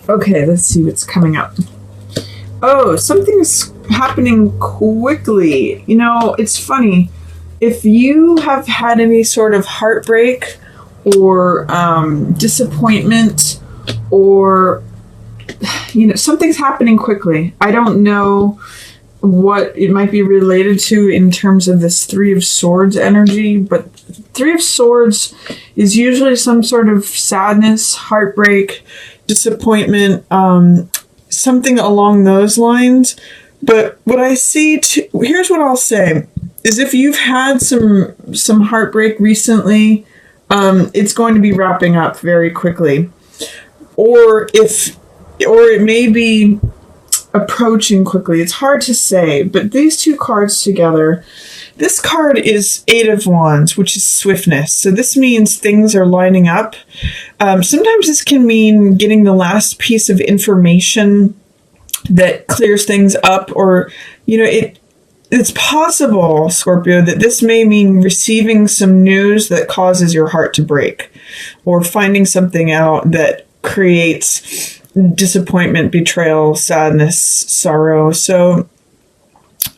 Okay, let's see what's coming up. Oh, something's happening quickly. It's funny. If you have had any sort of heartbreak or disappointment or, something's happening quickly. I don't know what it might be related to in terms of this Three of Swords energy, but Three of Swords is usually some sort of sadness, heartbreak, disappointment, something along those lines. But what I see, here's what I'll say, is if you've had some heartbreak recently, it's going to be wrapping up very quickly. Or it may be approaching quickly. It's hard to say, but these two cards together, this card is Eight of Wands, which is swiftness. So this means things are lining up. Sometimes this can mean getting the last piece of information that clears things up, or, it's possible, Scorpio, that this may mean receiving some news that causes your heart to break, or finding something out that creates disappointment, betrayal, sadness, sorrow. So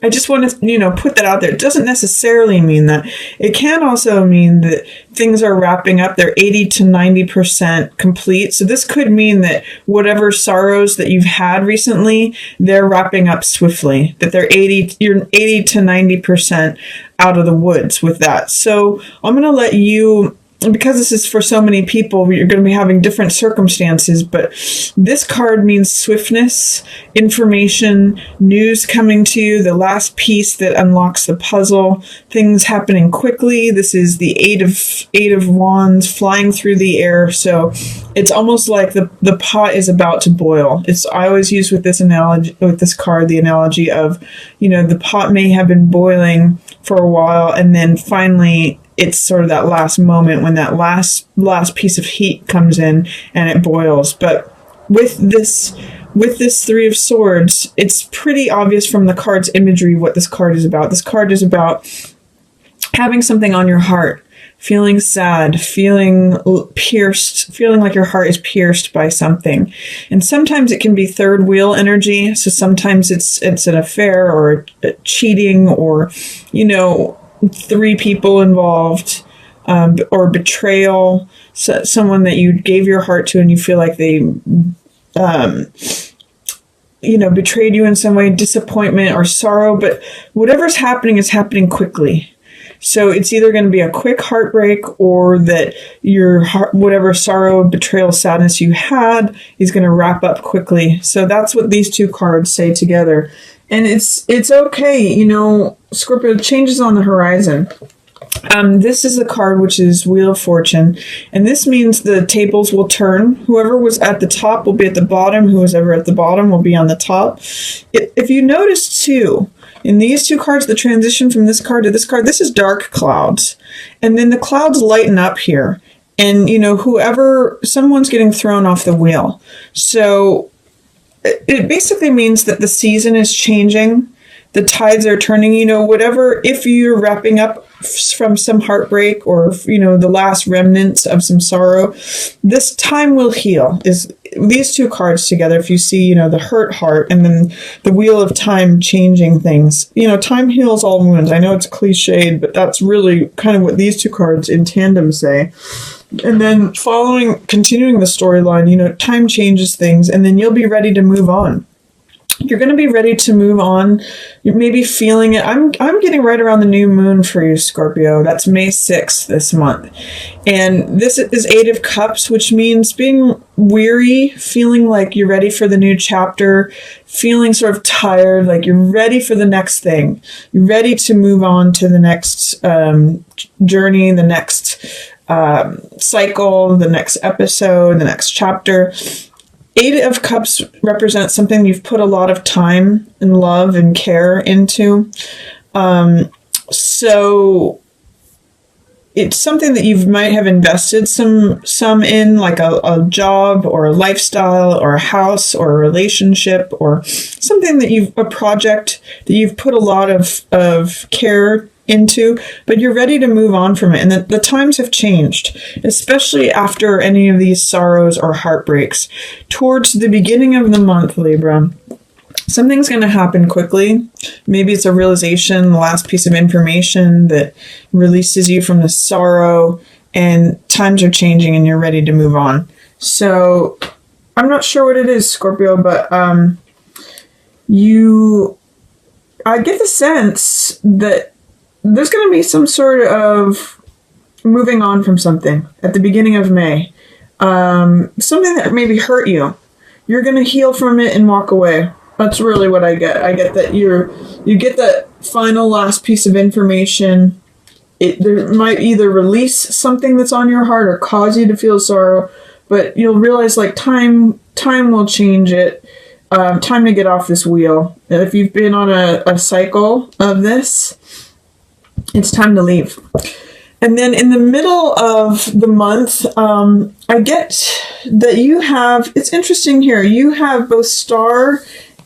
I just want to, put that out there. It doesn't necessarily mean that. It can also mean that things are wrapping up. They're 80 to 90% complete. So this could mean that whatever sorrows that you've had recently, they're wrapping up swiftly. That you're 80 to 90% out of the woods with that. So I'm going to let you, because this is for so many people, you're going to be having different circumstances, but this card means swiftness, information, news coming to you, the last piece that unlocks the puzzle, things happening quickly. This is the Eight of Wands flying through the air. So it's almost like the pot is about to boil. I always use with this analogy, with this card, the analogy of, the pot may have been boiling for a while, and then finally it's sort of that last moment when that last piece of heat comes in and it boils. But with this Three of Swords, it's pretty obvious from the card's imagery what this card is about. This card is about having something on your heart, feeling sad, feeling pierced, feeling like your heart is pierced by something. And sometimes it can be third wheel energy. So sometimes it's an affair or a cheating, or, three people involved, or betrayal, someone that you gave your heart to and you feel like they, betrayed you in some way, disappointment or sorrow. But whatever's happening is happening quickly. So it's either going to be a quick heartbreak, or that your heart, whatever sorrow, betrayal, sadness you had is going to wrap up quickly. So that's what these two cards say together. And it's okay, Scorpio, changes on the horizon. This is a card which is Wheel of Fortune, and this means the tables will turn. Whoever was at the top will be at the bottom. Who was ever at the bottom will be on the top. If you notice too, in these two cards, the transition from this card to this card, this is dark clouds, and then the clouds lighten up here, and someone's getting thrown off the wheel. So it basically means that the season is changing. The tides are turning, whatever, if you're wrapping up from some heartbreak or, the last remnants of some sorrow, this time will heal. Is these two cards together, if you see, the hurt heart and then the wheel of time changing things, time heals all wounds. I know it's cliched, but that's really kind of what these two cards in tandem say. And then continuing the storyline, time changes things, and then you'll be ready to move on. You're going to be ready to move on. You're maybe feeling it. I'm getting right around the new moon for you, Scorpio. That's May 6th this month. And this is Eight of Cups, which means being weary, feeling like you're ready for the new chapter, feeling sort of tired, like you're ready for the next thing. You're ready to move on to the next journey, the next cycle, the next episode, the next chapter. Eight of Cups represents something you've put a lot of time and love and care into. So it's something that you might have invested some in, like a job or a lifestyle or a house or a relationship, or something that a project that you've put a lot of care into, but you're ready to move on from it. And the times have changed, especially after any of these sorrows or heartbreaks. Towards the beginning of the month, Libra, something's going to happen quickly. Maybe it's a realization, the last piece of information that releases you from the sorrow, and times are changing and you're ready to move on. So I'm not sure what it is, Scorpio, but I get the sense that there's going to be some sort of moving on from something at the beginning of May. Something that maybe hurt you. You're going to heal from it and walk away. That's really what I get. I get that you get that final last piece of information. There might either release something that's on your heart or cause you to feel sorrow, but you'll realize like time will change it. Time to get off this wheel. If you've been on a cycle of this, it's time to leave. And then in the middle of the month, I get that you have, it's interesting here, you have both Star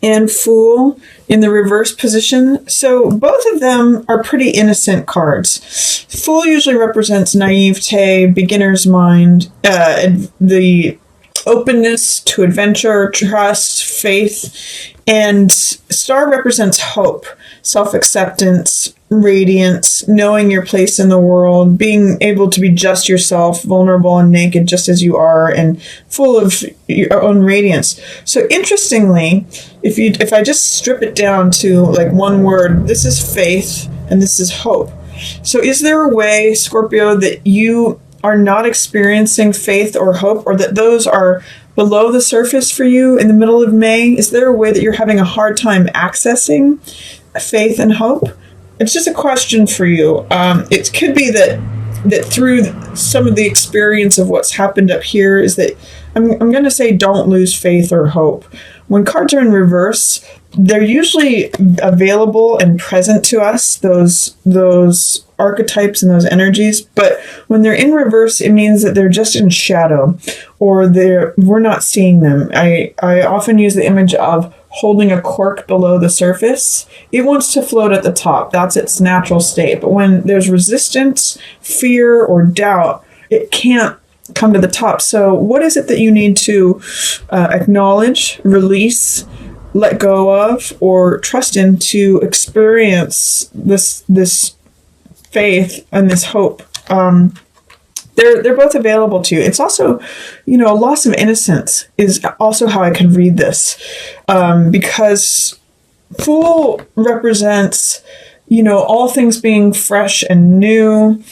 and Fool in the reverse position. So both of them are pretty innocent cards. Fool usually represents naivete, beginner's mind, the openness to adventure, trust, faith, and Star represents hope, self-acceptance, radiance, knowing your place in the world, being able to be just yourself, vulnerable and naked just as you are, and full of your own radiance. So interestingly, if I just strip it down to like one word, this is faith and this is hope. So is there a way, Scorpio, that you are not experiencing faith or hope, or that those are below the surface for you in the middle of May? Is there a way that you're having a hard time accessing faith and hope? It's just a question for you. It could be that through some of the experience of what's happened up here is that I'm going to say don't lose faith or hope. When cards are in reverse, they're usually available and present to us, those archetypes and those energies. But when they're in reverse, it means that they're just in shadow, or we're not seeing them. I often use the image of holding a cork below the surface. It wants to float at the top. That's its natural state. But when there's resistance, fear, or doubt, it can't come to the top. So what is it that you need to acknowledge, release, let go of, or trust in to experience this faith and this hope? They're both available to you. It's also, a loss of innocence is also how I could read this, because Fool represents, all things being fresh and new.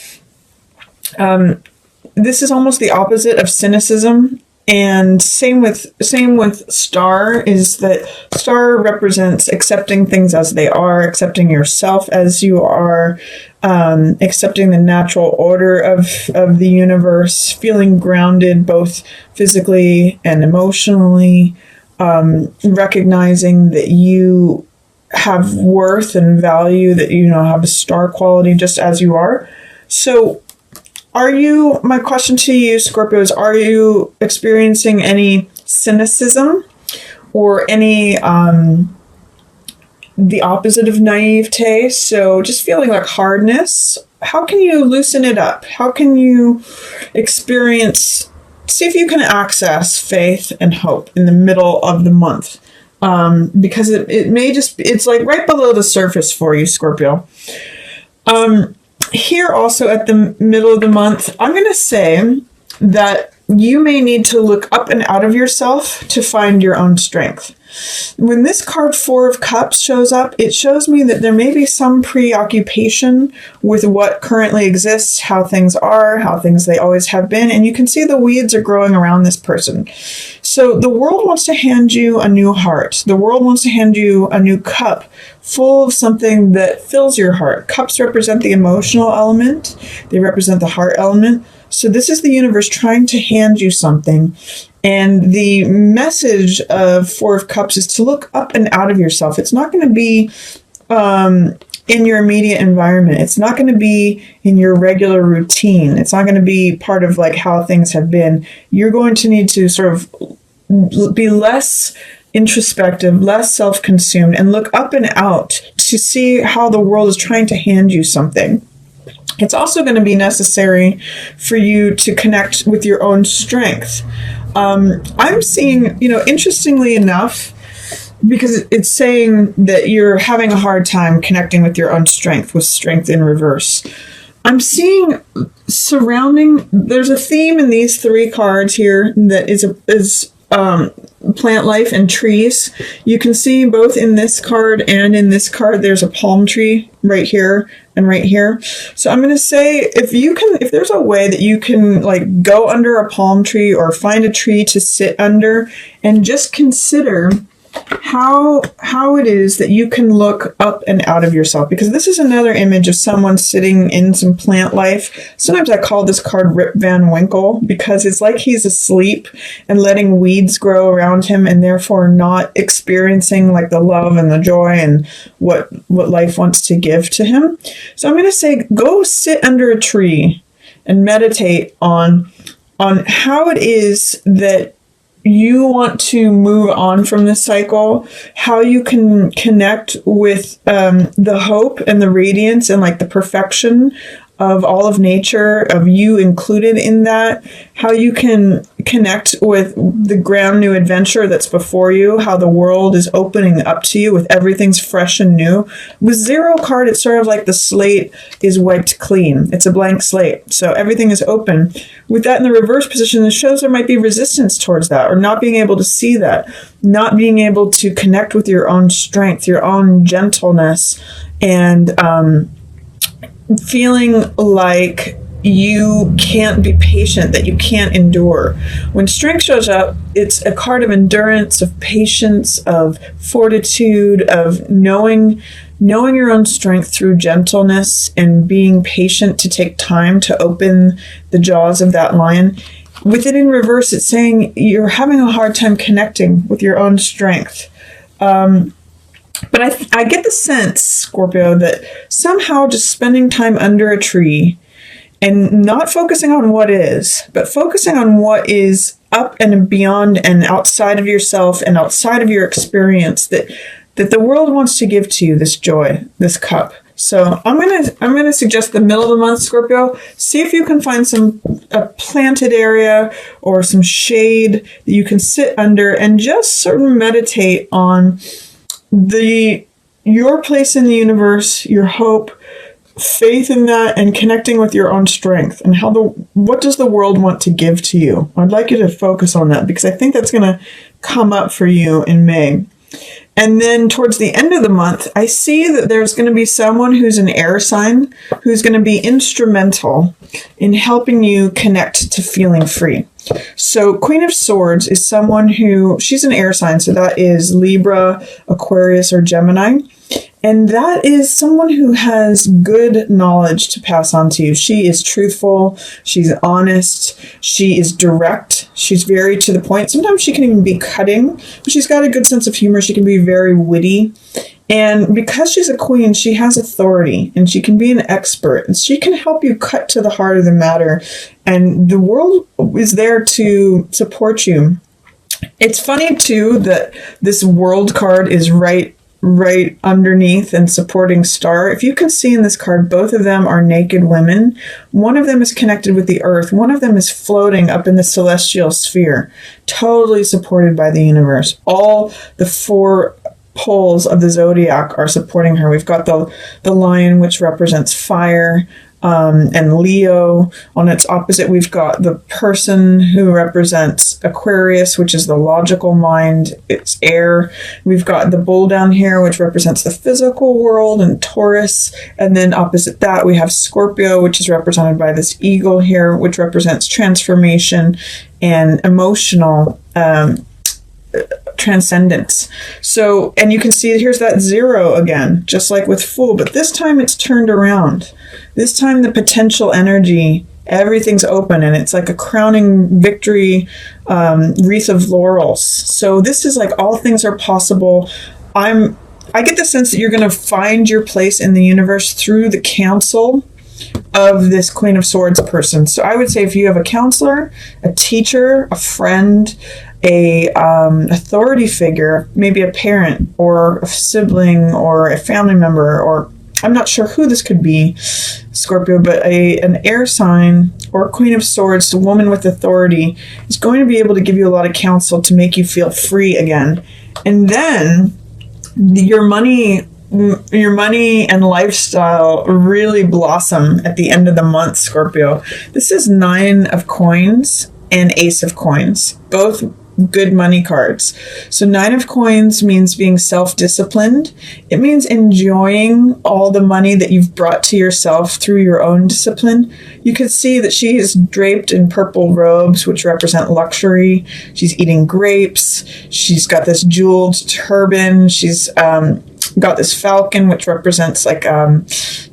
This is almost the opposite of cynicism. And same with Star, is that Star represents accepting things as they are, accepting yourself as you are, accepting the natural order of the universe, feeling grounded both physically and emotionally, recognizing that you have worth and value, that have a star quality just as you are. So my question to you, Scorpio, is, are you experiencing any cynicism or any, the opposite of naivete? So just feeling like hardness. How can you loosen it up? How can you see if you can access faith and hope in the middle of the month? Because it's like right below the surface for you, Scorpio. Here also at the middle of the month, I'm going to say that you may need to look up and out of yourself to find your own strength. When this card 4 of Cups shows up, it shows me that there may be some preoccupation with what currently exists, how things are, how things they always have been, and you can see the weeds are growing around this person. So the world wants to hand you a new heart. The world wants to hand you a new cup full of something that fills your heart. Cups represent the emotional element. They represent the heart element. So this is the universe trying to hand you something. And the message of 4 of Cups is to look up and out of yourself. It's not going to be in your immediate environment. It's not going to be in your regular routine. It's not going to be part of like how things have been. You're going to need to sort of be less introspective, less self-consumed, and look up and out to see how the world is trying to hand you something. It's also going to be necessary for you to connect with your own strength. I'm seeing, interestingly enough, because it's saying that you're having a hard time connecting with your own strength, with strength in reverse. I'm seeing there's a theme in these 3 cards here that is plant life and trees. You can see both in this card and in this card, there's a palm tree right here and right here. So I'm going to say if there's a way that you can like go under a palm tree or find a tree to sit under and just consider how it is that you can look up and out of yourself, because this is another image of someone sitting in some plant life. Sometimes I call this card Rip Van Winkle, because it's like he's asleep and letting weeds grow around him and therefore not experiencing like the love and the joy and what life wants to give to him. So I'm going to say go sit under a tree and meditate on how it is that you want to move on from this cycle, how you can connect with the hope and the radiance and like the perfection of all of nature, of you included in that, how you can connect with the grand new adventure that's before you, how the world is opening up to you with everything's fresh and new. With 0 card, it's sort of like the slate is wiped clean. It's a blank slate. So everything is open. With that in the reverse position, it shows there might be resistance towards that, or not being able to see that, not being able to connect with your own strength, your own gentleness, and feeling like you can't be patient, that you can't endure. When strength shows up, it's a card of endurance, of patience, of fortitude, of knowing your own strength through gentleness and being patient to take time to open the jaws of that lion. With it in reverse, it's saying you're having a hard time connecting with your own strength. But I get the sense, Scorpio, that somehow just spending time under a tree and not focusing on what is, but focusing on what is up and beyond and outside of yourself and outside of your experience, that the world wants to give to you this joy, this cup. So I'm gonna suggest the middle of the month, Scorpio. See if you can find a planted area or some shade that you can sit under and just sort of meditate on your place in the universe, your hope, faith in that, and connecting with your own strength and what does the world want to give to you. I'd like you to focus on that because I think that's going to come up for you in May. And then towards the end of the month, I see that there's going to be someone who's an air sign who's going to be instrumental in helping you connect to feeling free. So Queen of Swords is someone she's an air sign, so that is Libra, Aquarius, or Gemini. And that is someone who has good knowledge to pass on to you. She is truthful. She's honest. She is direct. She's very to the point. Sometimes she can even be cutting, but she's got a good sense of humor. She can be very witty. And because she's a queen, she has authority and she can be an expert and she can help you cut to the heart of the matter. And the world is there to support you. It's funny too that this world card is right underneath and supporting star. If you can see in this card, both of them are naked women. One of them is connected with the earth. One of them is floating up in the celestial sphere, totally supported by the universe. All the 4 poles of the zodiac are supporting her. We've got the lion, which represents fire, and Leo. On its opposite, we've got the person who represents Aquarius, which is the logical mind. It's air. We've got the bull down here, which represents the physical world, and Taurus. And then opposite that, we have Scorpio, which is represented by this eagle here, which represents transformation and emotional transcendence. So, and you can see here's that 0 again, just like with Fool, but this time it's turned around. This time the potential energy, everything's open and it's like a crowning victory wreath of laurels. So this is like all things are possible. I get the sense that you're going to find your place in the universe through the counsel of this Queen of Swords person. So I would say if you have a counselor, a teacher, a friend, a authority figure, maybe a parent or a sibling or a family member, or I'm not sure who this could be, Scorpio, but an air sign or Queen of Swords, a woman with authority, is going to be able to give you a lot of counsel to make you feel free again. And then your money and lifestyle really blossom at the end of the month, Scorpio. This is 9 of coins and Ace of coins, both good money cards. So 9 of coins means being self-disciplined. It means enjoying all the money that you've brought to yourself through your own discipline. You could see that she is draped in purple robes, which represent luxury. She's eating grapes. She's got this jeweled turban. She's got this falcon, which represents like,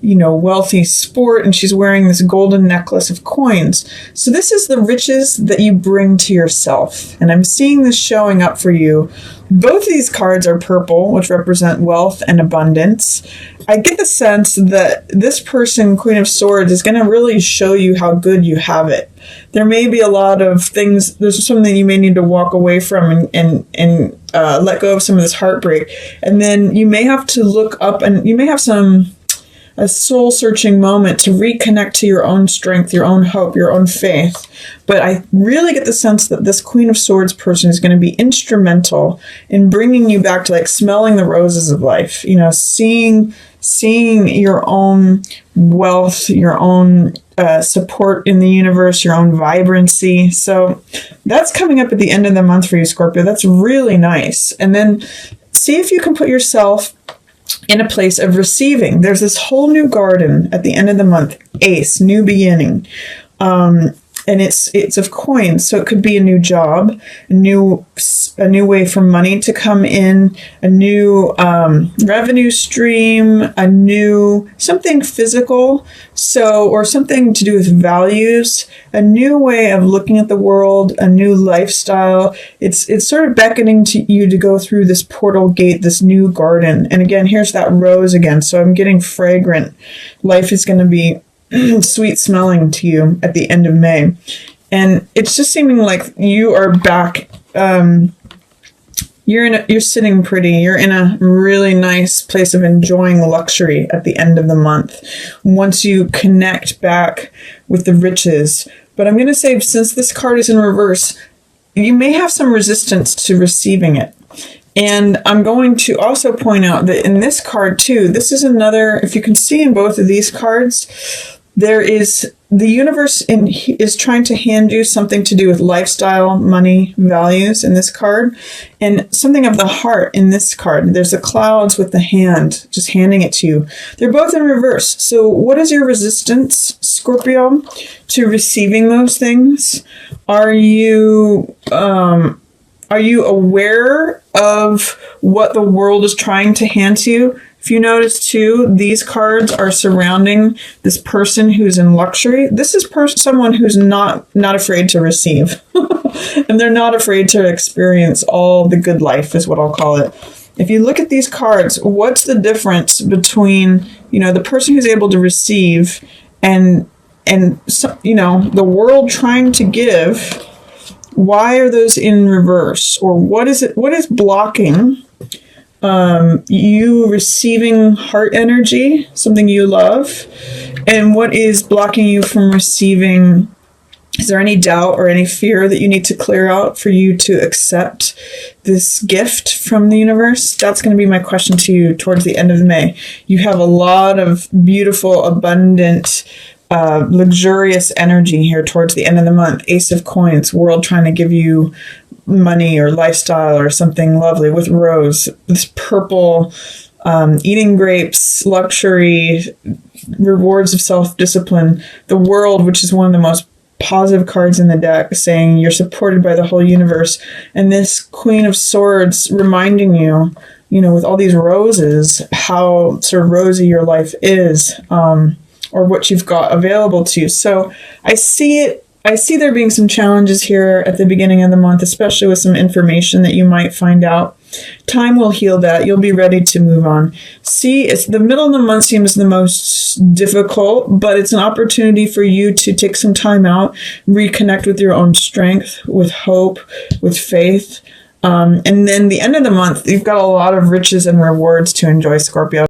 wealthy sport. And she's wearing this golden necklace of coins. So this is the riches that you bring to yourself. And I'm seeing this showing up for you. Both of these cards are purple, which represent wealth and abundance. I get the sense that this person, Queen of Swords, is going to really show you how good you have it. There may be a lot of things, there's something you may need to walk away from and let go of some of this heartbreak. And then you may have to look up and you may have a soul-searching moment to reconnect to your own strength, your own hope, your own faith. But I really get the sense that this Queen of Swords person is going to be instrumental in bringing you back to like smelling the roses of life, seeing your own wealth, your own support in the universe, your own vibrancy. So that's coming up at the end of the month for you, Scorpio. That's really nice. And then see if you can put yourself in a place of receiving. There's this whole new garden at the end of the month, Ace, new beginning. And it's of coins, so it could be a new job, a new way for money to come in, a new revenue stream, a new something physical, or something to do with values, a new way of looking at the world, a new lifestyle. It's sort of beckoning to you to go through this portal gate, this new garden. And again, here's that rose again. So I'm getting fragrant. Life is going to be sweet smelling to you at the end of May. And it's just seeming like you are back. You're sitting pretty. You're in a really nice place of enjoying luxury at the end of the month once you connect back with the riches. But I'm going to say, since this card is in reverse, you may have some resistance to receiving it. And I'm going to also point out that in this card too, this is another, if you can see in both of these cards, there is the universe is trying to hand you something to do with lifestyle, money, values in this card, and something of the heart in this card. There's the clouds with the hand, just handing it to you. They're both in reverse. So what is your resistance, Scorpio, to receiving those things? Are you aware of what the world is trying to hand to you? If you notice too, these cards are surrounding this person who's in luxury. This is someone who's not afraid to receive. And they're not afraid to experience all the good life, is what I'll call it. If you look at these cards, what's the difference between, the person who's able to receive and the world trying to give? Why are those in reverse? Or what is blocking you receiving heart energy, something you love? And what is blocking you from receiving? Is there any doubt or any fear that you need to clear out for you to accept this gift from the universe? That's going to be my question to you towards the end of May. You have a lot of beautiful, abundant, luxurious energy here towards the end of the month. Ace of coins, world trying to give you money or lifestyle or something lovely with rose, this purple, eating grapes, luxury, rewards of self-discipline, the world, which is one of the most positive cards in the deck, saying you're supported by the whole universe, and this Queen of Swords reminding you, with all these roses, how sort of rosy your life is, or what you've got available to you. So I see it I see there being some challenges here at the beginning of the month, especially with some information that you might find out. Time will heal that. You'll be ready to move on. See, it's the middle of the month seems the most difficult, but it's an opportunity for you to take some time out, reconnect with your own strength, with hope, with faith. And then the end of the month, you've got a lot of riches and rewards to enjoy, Scorpio.